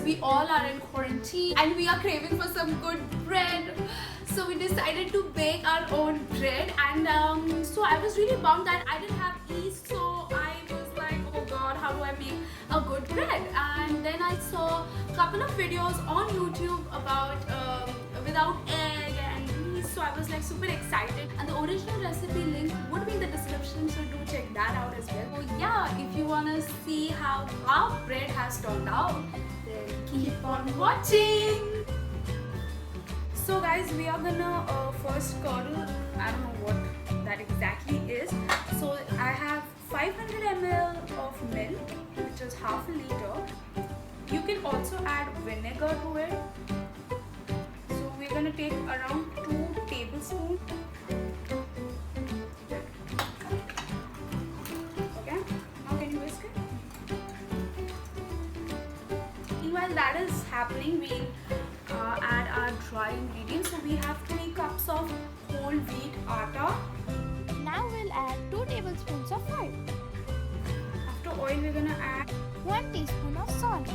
we all are in quarantine and we are craving for some good bread. So we decided to bake our own bread, and so I was really bummed that I didn't have yeast. So I was like, oh god, how do I make a good bread? And then I saw a couple of videos on YouTube about without egg and yeast. So I was like super excited, and the original recipe link would be in the description, so do check that out as well. So yeah, if you wanna see how our bread has turned out, then keep on watching. So guys, we are gonna first curdle, I don't know what that exactly is. So I have 500 ml of milk, which is half a liter. You can also add vinegar to it. So we're gonna take around 2 tablespoons. Okay, now can you whisk it? Meanwhile that is happening, we add our dry ingredients. So we have 3 cups of whole wheat atta. Now we'll add 2 tablespoons of oil. After oil, we're gonna add 1 teaspoon of salt.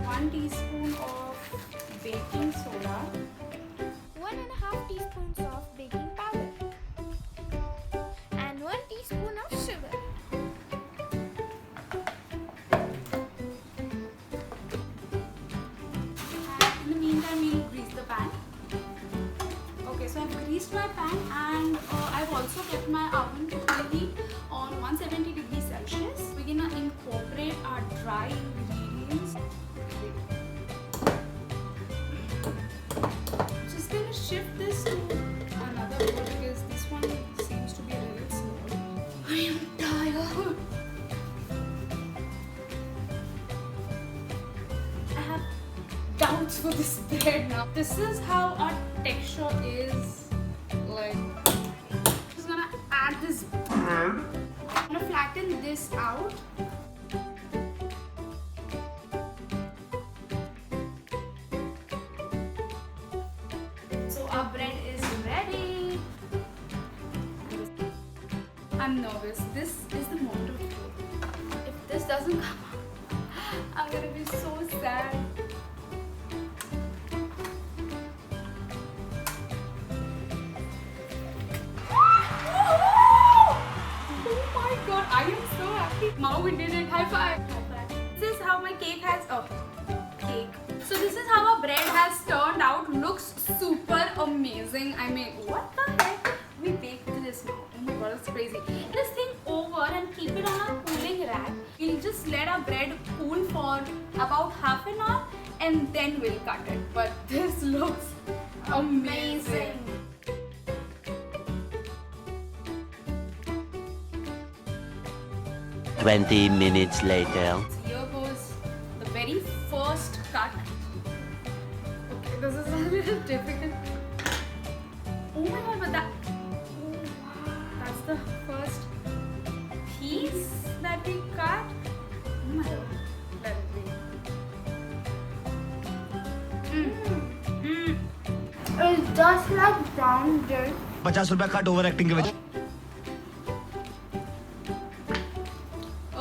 1 teaspoon of baking soda. 1.5 teaspoons of baking powder. And 1 teaspoon of sugar. In the meantime, we'll grease the pan. Okay, so I've greased my pan, and I've also kept my oven to preheat on 170 degrees Celsius. We're gonna incorporate our dry ingredients. Just gonna shift this to another bowl because this one seems to be a little small. I am tired. I have doubts for this bread now. This is how our texture is like. Just gonna add this bread. I'm gonna flatten this out. So our bread is ready. I'm nervous. This is the moment of truth. If this doesn't come out, I'm gonna be so sad. I am so happy. Now we did it. High five. High five. This is how my cake has. Oh, cake. So this is how our bread has turned out. Looks super amazing. I mean, what the heck? We baked this now. Oh my god, it's crazy. This thing over and keep it on a cooling rack. We'll just let our bread cool for about half an hour, and then we'll cut it. But this looks amazing. 20 minutes later. So here goes the very first cut. Okay, this is a little difficult. Oh my god, but that. Oh wow, that's the first piece that we cut. Oh my god, let it be. It's just like brown dirt. 50 रुपया cut over acting के वजह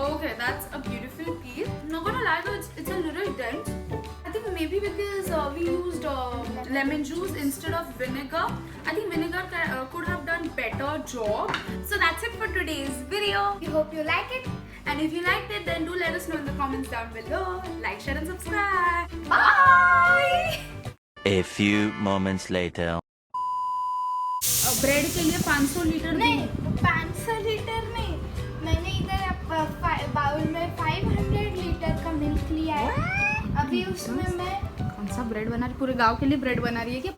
Okay, that's a beautiful piece. Not gonna lie though, it's a little dense. I think maybe because we used lemon juice instead of vinegar. I think vinegar could have done better job. So that's it for today's video. We hope you like it. And if you liked it, then do let us know in the comments down below. Like, share and subscribe. Bye! A few moments later. Bread के लिए 500 litre नहीं, 500 litre नहीं. मैंने इधर bowl में 500 litre का milk लिया है. अभी उसमें मैं कौन सा ब्रेड बना रही, पूरे गांव के लिए ब्रेड बना रही है क्या?